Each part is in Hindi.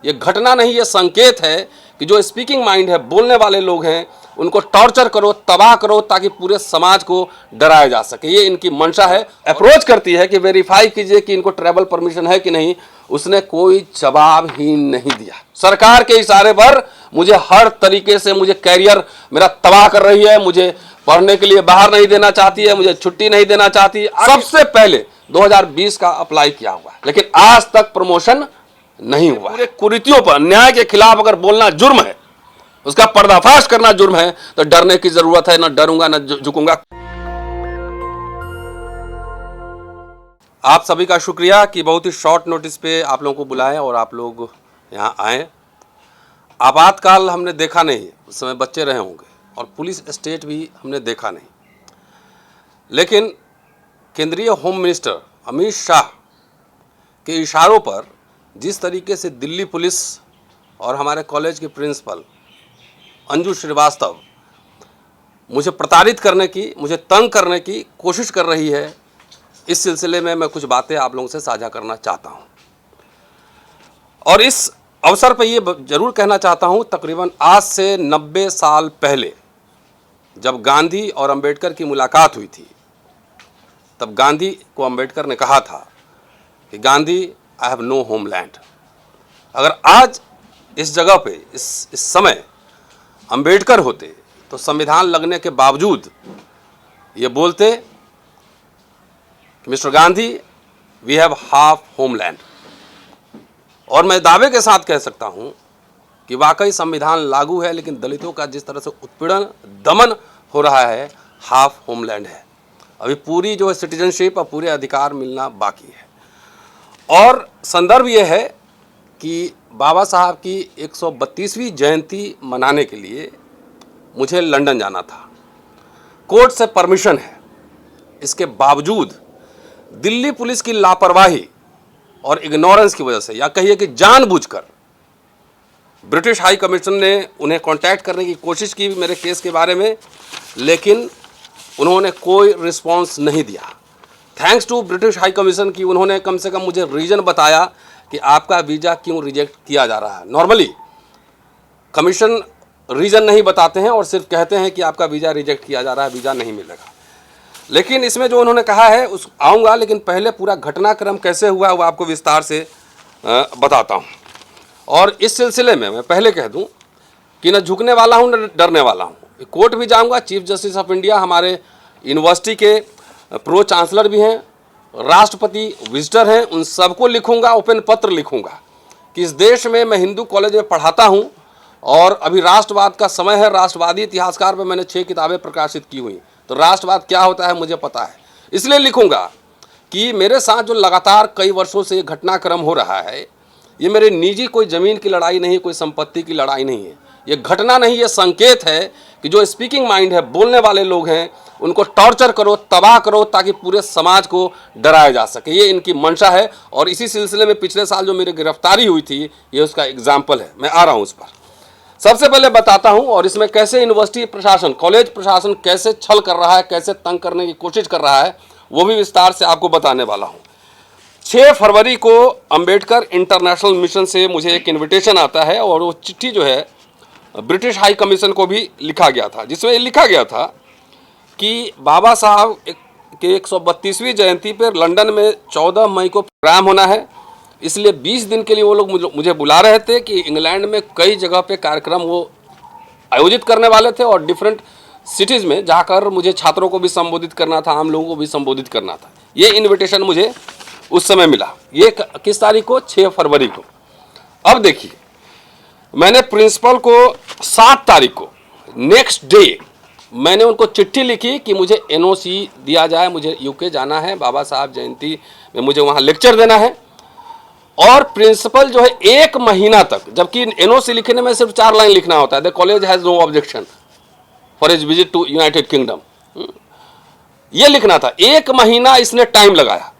ये घटना नहीं, ये संकेत है कि जो स्पीकिंग माइंड है, बोलने वाले लोग हैं, उनको टॉर्चर करो, तबाह करो, ताकि पूरे समाज को डराया जा सके। ये इनकी मंशा है। अप्रोच करती है कि वेरीफाई कीजिए कि इनको ट्रैवल परमिशन है कि नहीं। उसने कोई जवाब ही नहीं दिया। सरकार के इशारे पर मुझे हर तरीके से मुझे कैरियर मेरा तबाह कर रही है, मुझे पढ़ने के लिए बाहर नहीं देना चाहती है, मुझे छुट्टी नहीं देना चाहती। सबसे पहले 2020 का अप्लाई किया हुआ है, लेकिन आज तक प्रमोशन नहीं हुआ। पूरे कुरीतियों पर, अन्याय के खिलाफ अगर बोलना जुर्म है, उसका पर्दाफाश करना जुर्म है, तो डरने की जरूरत है। न डरूंगा न झुकूंगा। आप सभी का शुक्रिया कि बहुत ही शॉर्ट नोटिस पे आप लोगों को बुलाएं और आप लोग यहाँ आए। आपातकाल हमने देखा नहीं, उस समय बच्चे रहे होंगे, और पुलिस स्टेट भी हमने देखा नहीं। लेकिन केंद्रीय होम मिनिस्टर अमित शाह के इशारों पर जिस तरीके से दिल्ली पुलिस और हमारे कॉलेज के प्रिंसिपल अंजू श्रीवास्तव मुझे प्रताड़ित करने की, मुझे तंग करने की कोशिश कर रही है, इस सिलसिले में मैं कुछ बातें आप लोगों से साझा करना चाहता हूं। और इस अवसर पर ये जरूर कहना चाहता हूं, तकरीबन आज से 90 साल पहले जब गांधी और अंबेडकर की मुलाकात हुई थी, तब गांधी को अंबेडकर ने कहा था कि Gandhi, I have no homeland. अगर आज इस जगह पे इस समय अंबेडकर होते तो संविधान लगने के बावजूद ये बोलते कि mister Gandhi, we have half homeland. और मैं दावे के साथ कह सकता हूं कि वाकई संविधान लागू है, लेकिन दलितों का जिस तरह से उत्पीड़न, दमन हो रहा है, हाफ होमलैंड है। अभी पूरी जो है सिटीजनशिप और पूरे अधिकार मिलना बाकी है। और संदर्भ ये है कि बाबा साहब की 132वीं जयंती मनाने के लिए मुझे लंदन जाना था। कोर्ट से परमिशन है, इसके बावजूद दिल्ली पुलिस की लापरवाही और इग्नोरेंस की वजह से, या कहिए कि जानबूझकर, ब्रिटिश हाई कमीशन ने उन्हें कांटेक्ट करने की कोशिश की मेरे केस के बारे में, लेकिन उन्होंने कोई रिस्पांस नहीं दिया। Thanks to British High Commission की उन्होंने कम से कम मुझे रीज़न बताया कि आपका वीज़ा क्यों रिजेक्ट किया जा रहा है। नॉर्मली कमीशन रीज़न नहीं बताते हैं और सिर्फ कहते हैं कि आपका वीज़ा रिजेक्ट किया जा रहा है, वीज़ा नहीं मिलेगा। लेकिन इसमें जो उन्होंने कहा है उस आऊँगा, लेकिन पहले पूरा घटनाक्रम कैसे हुआ वो आपको विस्तार से बताता हूँ। और इस सिलसिले में मैं पहले कह दूँ कि न झुकने वाला हूँ न डरने वाला हूँ। कोर्ट भी जाऊँगा, चीफ जस्टिस ऑफ इंडिया हमारे यूनिवर्सिटी के प्रो चांसलर भी हैं, राष्ट्रपति विजिटर हैं, उन सबको लिखूंगा, ओपन पत्र लिखूंगा कि इस देश में मैं हिंदू कॉलेज में पढ़ाता हूं और अभी राष्ट्रवाद का समय है। राष्ट्रवादी इतिहासकार पर मैंने 6 किताबें प्रकाशित की हुई, तो राष्ट्रवाद क्या होता है मुझे पता है। इसलिए लिखूंगा कि मेरे साथ जो लगातार कई वर्षों से घटनाक्रम हो रहा है, ये मेरे निजी कोई ज़मीन की लड़ाई नहीं, कोई संपत्ति की लड़ाई नहीं है। ये घटना नहीं, ये संकेत है कि जो स्पीकिंग माइंड है, बोलने वाले लोग हैं, उनको टॉर्चर करो, तबाह करो, ताकि पूरे समाज को डराया जा सके। ये इनकी मंशा है। और इसी सिलसिले में पिछले साल जो मेरी गिरफ्तारी हुई थी, ये उसका एग्जाम्पल है। मैं आ रहा हूँ उस पर। सबसे पहले बताता हूँ, और इसमें कैसे यूनिवर्सिटी प्रशासन, कॉलेज प्रशासन कैसे छल कर रहा है, कैसे तंग करने की कोशिश कर रहा है, वो भी विस्तार से आपको बताने वाला हूँ। 6 फरवरी को अंबेडकर इंटरनेशनल मिशन से मुझे एक इन्विटेशन आता है, और वो चिट्ठी जो है ब्रिटिश हाई कमीशन को भी लिखा गया था, जिसमें लिखा गया था कि बाबा साहब के 132वीं जयंती पर लंदन में 14 मई को प्रोग्राम होना है। इसलिए 20 दिन के लिए वो लोग मुझे बुला रहे थे कि इंग्लैंड में कई जगह पे कार्यक्रम वो आयोजित करने वाले थे, और डिफरेंट सिटीज़ में जाकर मुझे छात्रों को भी संबोधित करना था, आम लोगों को भी संबोधित करना था। ये इन्विटेशन मुझे उस समय मिला। ये किस तारीख को? 6 फरवरी को। अब देखिए, मैंने प्रिंसिपल को 7 तारीख को, नेक्स्ट डे, मैंने उनको चिट्ठी लिखी कि मुझे एनओसी दिया जाए, मुझे यूके जाना है, बाबा साहब जयंती में मुझे वहाँ लेक्चर देना है। और प्रिंसिपल जो है 1 महीना तक, जबकि एनओसी लिखने में सिर्फ 4 लाइन लिखना होता है, the college has no objection for his visit to United Kingdom, ये लिखना था। 1 महीना इसने टाइम लगाया।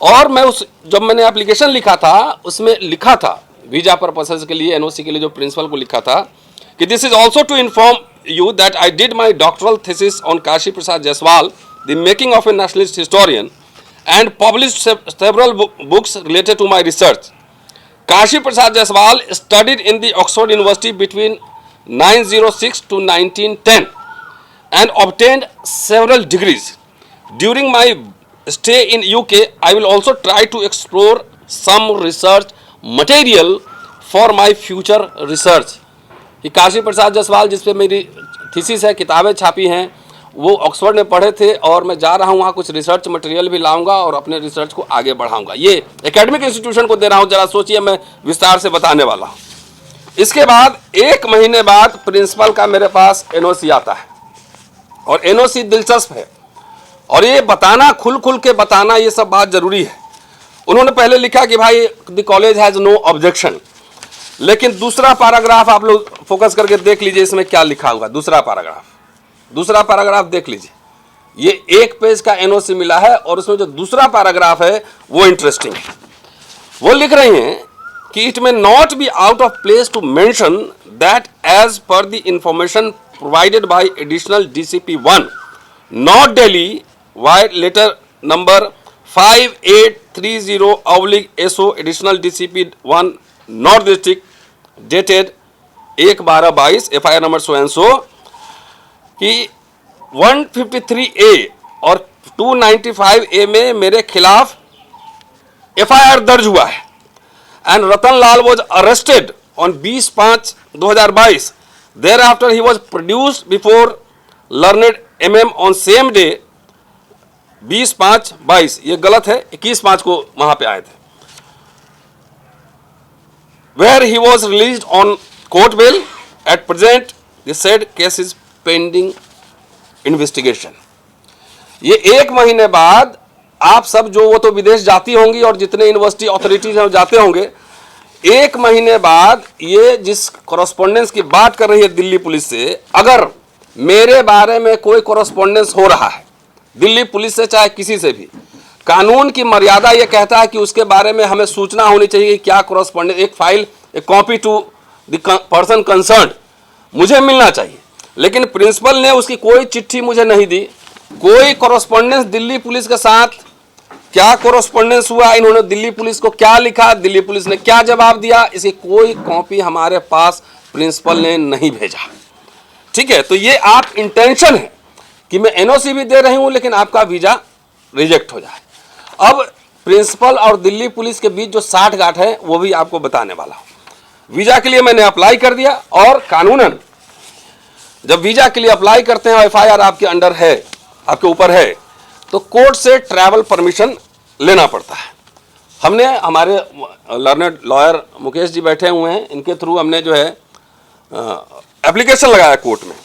और मैं जब मैंने एप्लीकेशन लिखा था, उसमें लिखा था वीजा पर्पसेस के लिए, एनओसी के लिए, जो प्रिंसिपल को लिखा था कि this is also to inform you that I did my doctoral thesis on Kashi Prasad Jaiswal, the making of a nationalist historian, and published several books related to my research. Kashi Prasad Jaiswal studied in the Oxford University between 906 to 1910 and obtained several degrees. During my stay in UK, I will also try to explore some research material for my future research. कि काशी प्रसाद जायसवाल जिस पे मेरी थीसिस है, किताबें छापी हैं, वो ऑक्सफोर्ड में पढ़े थे और मैं जा रहा हूँ वहाँ कुछ रिसर्च मटेरियल भी लाऊंगा और अपने रिसर्च को आगे बढ़ाऊंगा। ये एकेडमिक इंस्टीट्यूशन को दे रहा हूँ, जरा सोचिए, मैं विस्तार से बताने वाला हूँ। इसके बाद 1 महीने बाद प्रिंसिपल का मेरे पास एनओसी आता है और एनओसी दिलचस्प है और ये बताना, खुल के बताना, ये सब बात जरूरी है। उन्होंने पहले लिखा कि भाई the college has no objection, लेकिन दूसरा पैराग्राफ आप लोग फोकस करके देख लीजिए, इसमें क्या लिखा हुआ। दूसरा पैराग्राफ देख लीजिए, ये 1 पेज का एनओसी मिला है और उसमें जो दूसरा पैराग्राफ है वो इंटरेस्टिंग है। वो लिख रही हैं कि it may not be out of place to mention that as per the information provided by additional DCP 1 north Delhi vide letter number 5830/SO additional DCP 1 north district dated 1/12/22 FIR number so and so कि 153A और 295A में मेरे खिलाफ FIR दर्ज हुआ है and Ratan Lal was arrested on 20/5/2022। Thereafter he was produced before learned MM on same day 20/5/22। ये गलत है, 21/5 को वहां पे आए थे। Where he was released on court bail. At present, the said case is pending investigation. ये 1 महीने बाद आप सब जो, वो तो विदेश जाती होंगी और जितने यूनिवर्सिटी अथॉरिटीज हैं जाते होंगे, 1 महीने बाद ये जिस कॉरेस्पॉन्डेंस की बात कर रही है दिल्ली पुलिस से, अगर मेरे बारे में कोई कॉरेस्पॉन्डेंस हो रहा है दिल्ली पुलिस से, चाहे किसी से भी, कानून की मर्यादा ये कहता है कि उसके बारे में हमें सूचना होनी चाहिए कि क्या कॉरेस्पॉन्डेंस, एक फाइल, एक copy to the person concerned मुझे मिलना चाहिए। लेकिन प्रिंसिपल ने उसकी कोई चिट्ठी मुझे नहीं दी, कोई कॉरेस्पॉन्डेंस दिल्ली पुलिस के साथ, क्या कॉरेस्पॉन्डेंस हुआ, इन्होंने दिल्ली पुलिस को क्या लिखा, दिल्ली पुलिस ने क्या जवाब दिया, इसकी कोई कॉपी हमारे पास प्रिंसिपल ने नहीं भेजा। ठीक है, तो ये आप इंटेंशन है कि मैं एनओसी भी दे रही हूं लेकिन आपका वीजा रिजेक्ट हो जाए। अब प्रिंसिपल और दिल्ली पुलिस के बीच जो साठ-गांठ है वो भी आपको बताने वाला हूं। वीजा के लिए मैंने अप्लाई कर दिया और कानूनन जब वीजा के लिए अप्लाई करते हैं और FIR आपके अंडर है, आपके ऊपर है, तो कोर्ट से ट्रैवल परमिशन लेना पड़ता है। हमने, हमारे लर्नेड लॉयर मुकेश जी बैठे हुए हैं, इनके थ्रू हमने जो है एप्लीकेशन लगाया कोर्ट में,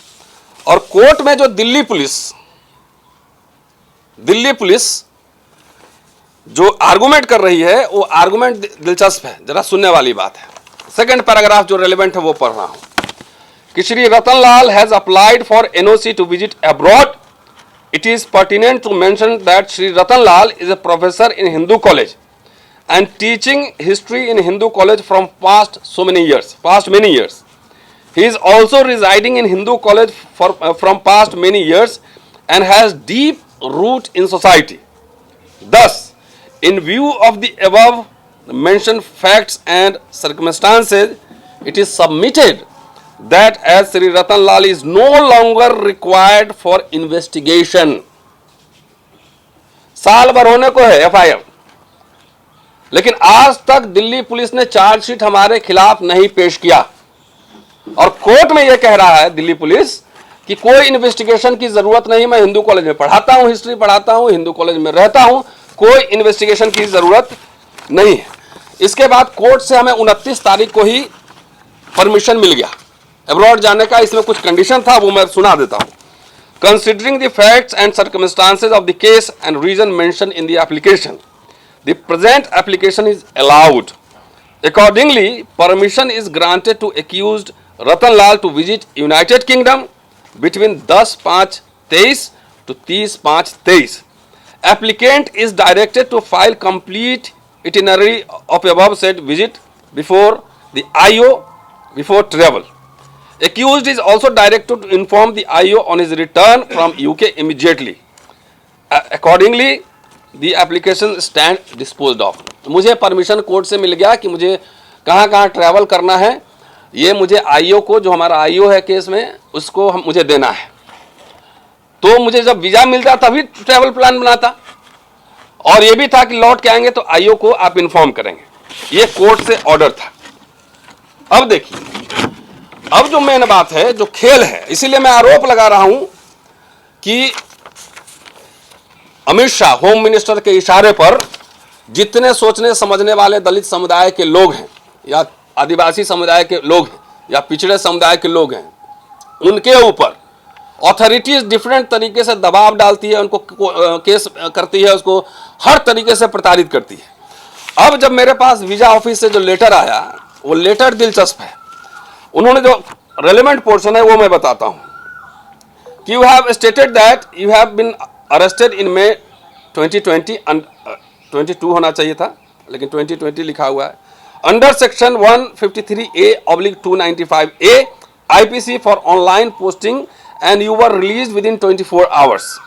और कोर्ट में जो दिल्ली पुलिस जो आर्गुमेंट कर रही है वो आर्गुमेंट दिलचस्प है, जरा सुनने वाली बात है। सेकंड पैराग्राफ जो रेलेवेंट है वो पढ़ रहा हूं कि Shri Ratan Lal has applied for NOC to visit abroad. It is pertinent to mention that Shri Ratan Lal is a professor in Hindu college and teaching history in Hindu college from past many years. He is also residing in Hindu college from past many years and has deep root in society. Thus, in view of the above mentioned facts and circumstances, it is submitted that as Sri Ratan Lal is no longer required for investigation. साल भर होने को है FIR, लेकिन आज तक दिल्ली पुलिस ने चार्जशीट हमारे खिलाफ नहीं पेश किया और कोर्ट में यह कह रहा है दिल्ली पुलिस कि कोई इन्वेस्टिगेशन की जरूरत नहीं, मैं हिंदू कॉलेज में पढ़ाता हूं, हिस्ट्री पढ़ाता हूं, हिंदू कॉलेज में रहता हूं, कोई इन्वेस्टिगेशन की जरूरत नहीं है। इसके बाद कोर्ट से हमें 29 तारीख को ही परमिशन मिल गया अब्रॉड जाने का। इसमें कुछ कंडीशन था, वो मैं सुना देता हूं। Considering the facts and circumstances of the case and reason mention in the application, the present application is allowed. Accordingly, permission is granted to accused Ratan Lal to visit United Kingdom between 10/5/23 to 30/5/23. Applicant is directed to file complete itinerary of above said visit before the IO before travel. Accused is also directed to inform the IO on his return from UK immediately. Accordingly, the application stand disposed of. मुझे परमिशन कोर्ट से मिल गया कि मुझे कहाँ कहाँ ट्रैवल करना है, ये मुझे आईओ को, जो हमारा आईओ है केस में, उसको मुझे देना है। तो मुझे जब वीजा मिलता तभी ट्रैवल प्लान बनाता, और ये भी था कि लौट के आएंगे तो आईओ को आप इन्फॉर्म करेंगे। ये कोर्ट से ऑर्डर था। अब देखिए, अब जो मेन बात है, जो खेल है, इसीलिए मैं आरोप लगा रहा हूं कि अमित शाह होम मिनिस्टर के इशारे पर जितने सोचने समझने वाले दलित समुदाय के लोग हैं, या आदिवासी समुदाय के लोग हैं, या पिछड़े समुदाय के लोग हैं, उनके ऊपर अथॉरिटीज डिफरेंट तरीके से दबाव डालती है, उनको केस करती है, उसको हर तरीके से प्रताड़ित करती है। अब जब मेरे पास वीजा ऑफिस से जो लेटर आया, वो लेटर दिलचस्प है। उन्होंने जो रेलेवेंट पोर्शन है वो मैं बताता हूं कि you have stated that you have been arrested in May 2020, 22 होना चाहिए था लेकिन 2020 लिखा हुआ है, under section 153A/295A IPC for online posting and you were released within 24 hours.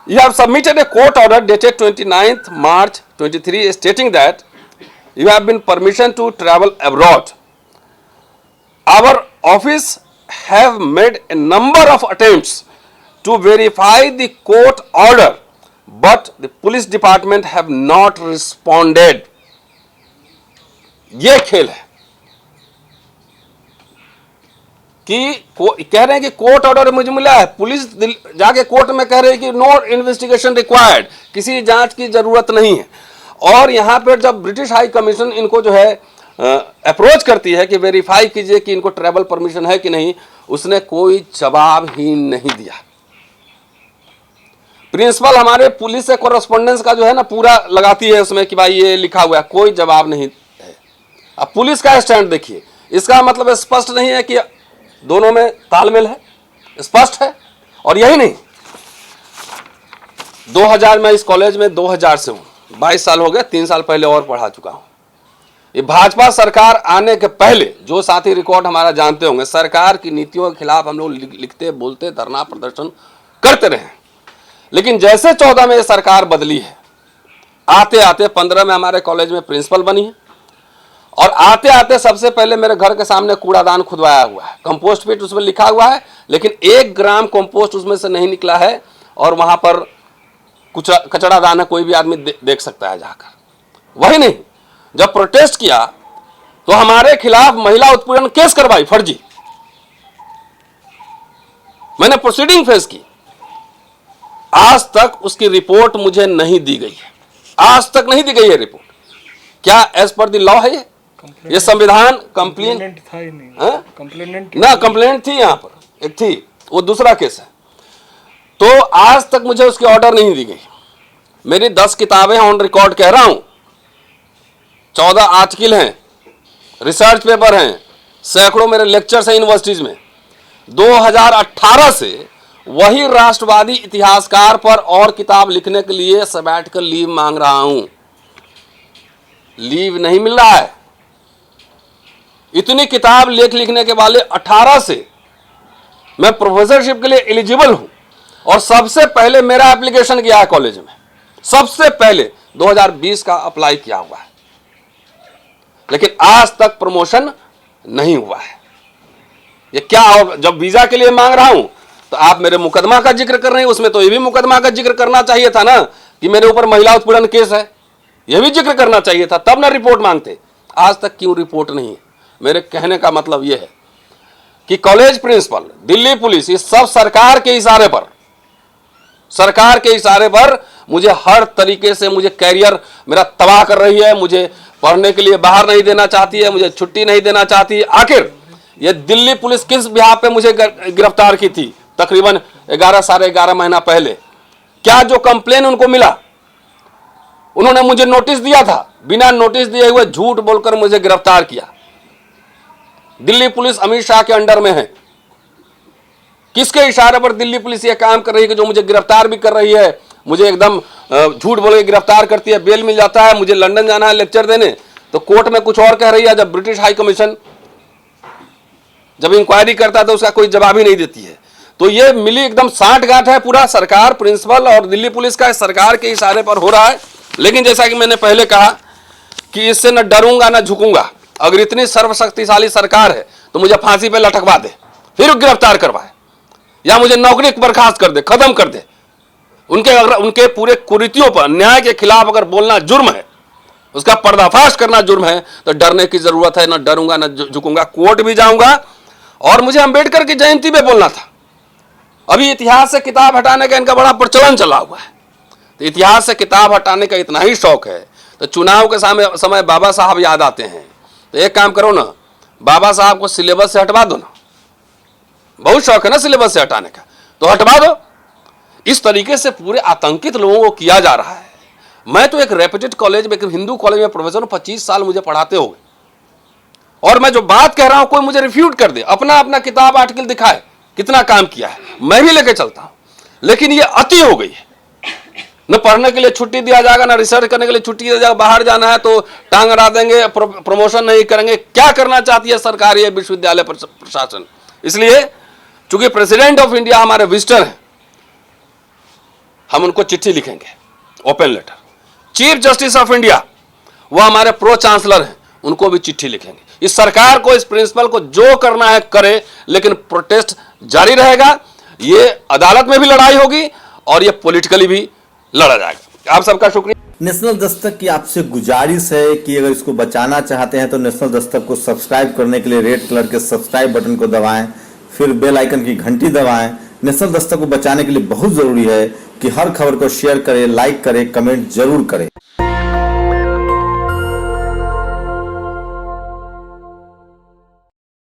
You have submitted a court order dated 29th March 23 stating that you have been permission to travel abroad. Our office have made a number of attempts to verify the court order, but the police department have not responded. ये खेल है कि कह रहे हैं कि कोर्ट ऑर्डर मुझे मिला है, पुलिस जाके कोर्ट में कह रही है कि नो इन्वेस्टिगेशन रिक्वायर्ड, किसी जांच की जरूरत नहीं है। और यहाँ पर जब ब्रिटिश हाई कमीशन इनको जो है अप्रोच करती है कि वेरीफाई कीजिए कि इनको ट्रैवल परमिशन है कि नहीं, उसने कोई जवाब ही नहीं दिया। प्रिंसिपल हमारे पुलिस से कोरेस्पोंडेंस का जो है ना पूरा लगाती है उसमें कि भाई ये लिखा हुआ है, कोई जवाब नहीं है। अब पुलिस का स्टैंड देखिए, इसका मतलब स्पष्ट नहीं है कि दोनों में तालमेल है, स्पष्ट है। और यही नहीं, 2000 में इस कॉलेज में 2000 से हूं, 22 साल हो गए, 3 साल पहले और पढ़ा चुका हूं। ये भाजपा सरकार आने के पहले, जो साथी रिकॉर्ड हमारा जानते होंगे, सरकार की नीतियों के खिलाफ हम लोग लिखते बोलते धरना प्रदर्शन करते रहे। लेकिन जैसे 14 में ये सरकार बदली है, आते आते 15 में हमारे कॉलेज में प्रिंसिपल बनी है, और आते आते सबसे पहले मेरे घर के सामने कूड़ादान खुदवाया हुआ है, कंपोस्ट पिट उसमें लिखा हुआ है, लेकिन 1 ग्राम कंपोस्ट उसमें से नहीं निकला है, और वहां पर कुछ कचरा दान है, कोई भी आदमी देख सकता है जाकर। वही नहीं, जब प्रोटेस्ट किया तो हमारे खिलाफ महिला उत्पीड़न केस करवाई फर्जी, मैंने प्रोसीडिंग फेस की, आज तक उसकी रिपोर्ट मुझे नहीं दी गई है, आज तक नहीं दी गई है रिपोर्ट। क्या एज पर द लॉ है ये संविधान? कंप्लेंट था ही नहीं, कंप्लेंट थी, यहां पर एक थी, वो दूसरा केस है। तो आज तक मुझे उसकी ऑर्डर नहीं दी गई। मेरी 10 किताबें ऑन रिकॉर्ड कह रहा हूं, 14 आर्टिकल हैं, रिसर्च पेपर हैं, सैकड़ों मेरे लेक्चर्स हैं यूनिवर्सिटीज में। 2018 से वही राष्ट्रवादी इतिहासकार पर और किताब लिखने के लिए सबैटिकल लीव मांग रहा हूं, लीव नहीं मिल रहा है। इतनी किताब लिखने के वाले 18 से मैं प्रोफेसरशिप के लिए एलिजिबल हूं, और सबसे पहले मेरा एप्लीकेशन किया है कॉलेज में, सबसे पहले 2020 का अप्लाई किया हुआ है, लेकिन आज तक प्रमोशन नहीं हुआ है। ये क्या? और जब वीजा के लिए मांग रहा हूं तो आप मेरे मुकदमा का जिक्र कर रहे हैं, उसमें तो ये भी मुकदमा का जिक्र करना चाहिए था ना कि मेरे ऊपर महिला उत्पीड़न केस है, यह भी जिक्र करना चाहिए था, तब ना रिपोर्ट मांगते। आज तक क्यों रिपोर्ट नहीं है? मेरे कहने का मतलब यह है कि कॉलेज प्रिंसिपल, दिल्ली पुलिस, ये सब सरकार के इशारे पर मुझे हर तरीके से, मुझे कैरियर मेरा तबाह कर रही है, मुझे पढ़ने के लिए बाहर नहीं देना चाहती है, मुझे छुट्टी नहीं देना चाहती है। आखिर ये दिल्ली पुलिस किस बिहार पे मुझे गिरफ्तार की थी? तकरीबन 11 साढ़े 11 महीना पहले। क्या जो कंप्लेन उनको मिला, उन्होंने मुझे नोटिस दिया था, बिना नोटिस दिए हुए झूठ बोलकर मुझे गिरफ्तार किया। दिल्ली पुलिस अमित शाह के अंडर में है। किसके इशारे पर दिल्ली पुलिस ये काम कर रही है कि जो मुझे गिरफ्तार भी कर रही है, मुझे एकदम झूठ बोल के गिरफ्तार करती है, बेल मिल जाता है, मुझे लंदन जाना है लेक्चर देने, तो कोर्ट में कुछ और कह रही है। जब ब्रिटिश हाई कमीशन जब इंक्वायरी करता है तो उसका कोई जवाब ही नहीं देती है। तो ये मिली एकदम साठगांठ है, पूरा सरकार, प्रिंसिपल और दिल्ली पुलिस का सरकार के इशारे पर हो रहा है। लेकिन जैसा कि मैंने पहले कहा कि इससे न डरूंगा न झुकूंगा, अगर इतनी सर्वशक्तिशाली सरकार है तो मुझे फांसी पे लटकवा दे, फिर गिरफ्तार करवाए, या मुझे नौकरी बर्खास्त कर दे, खत्म कर दे। उनके पूरे कुरीतियों पर, न्याय के खिलाफ अगर बोलना जुर्म है, उसका पर्दाफाश करना जुर्म है, तो डरने की जरूरत है। न डरूंगा न झुकूंगा, कोर्ट भी जाऊंगा। और मुझे अंबेडकर की जयंती पे बोलना था। अभी इतिहास से किताब हटाने का इनका बड़ा प्रचलन चला हुआ है, तो इतिहास से किताब हटाने का इतना ही शौक है तो चुनाव के समय बाबा साहब याद आते हैं। तो एक काम करो ना, बाबा साहब को सिलेबस से हटवा दो ना, बहुत शौक है ना सिलेबस से हटाने का, तो हटवा दो। इस तरीके से पूरे आतंकित लोगों को किया जा रहा है। मैं तो एक रेप्यूटेड कॉलेज में, एक हिंदू कॉलेज में प्रोफेसर हूं, 25 साल मुझे पढ़ाते हो गए, और मैं जो बात कह रहा हूं कोई मुझे रिफ्यूट कर दे, अपना अपना किताब आर्टिकल दिखाए कितना काम किया है, मैं भी लेके चलता हूं। लेकिन ये अति हो गई है। न पढ़ने के लिए छुट्टी दिया जाएगा, ना रिसर्च करने के लिए छुट्टी दिया जाएगा, बाहर जाना है तो टांग अड़ा देंगे, प्रमोशन नहीं करेंगे। क्या करना चाहती है सरकार, ये विश्वविद्यालय प्रशासन? इसलिए चूंकि प्रेसिडेंट ऑफ इंडिया हमारे विजिटर हैं, हम उनको चिट्ठी लिखेंगे, open letter. Chief justice of India वो हमारे प्रो चांसलर हैं, उनको भी चिट्ठी लिखेंगे। इस सरकार को, इस प्रिंसिपल को जो करना है करे, लेकिन प्रोटेस्ट जारी रहेगा। ये अदालत में भी लड़ाई होगी और ये पॉलिटिकली भी लड़ा जाएगा। आप सबका शुक्रिया। नेशनल दस्तक की आपसे गुजारिश है कि अगर इसको बचाना चाहते हैं तो नेशनल दस्तक को सब्सक्राइब करने के लिए रेड कलर के सब्सक्राइब बटन को दबाएं, फिर बेल आइकन की घंटी दबाएं। नेशनल दस्तक को बचाने के लिए बहुत जरूरी है कि हर खबर को शेयर करें, लाइक करें, कमेंट जरूर करें।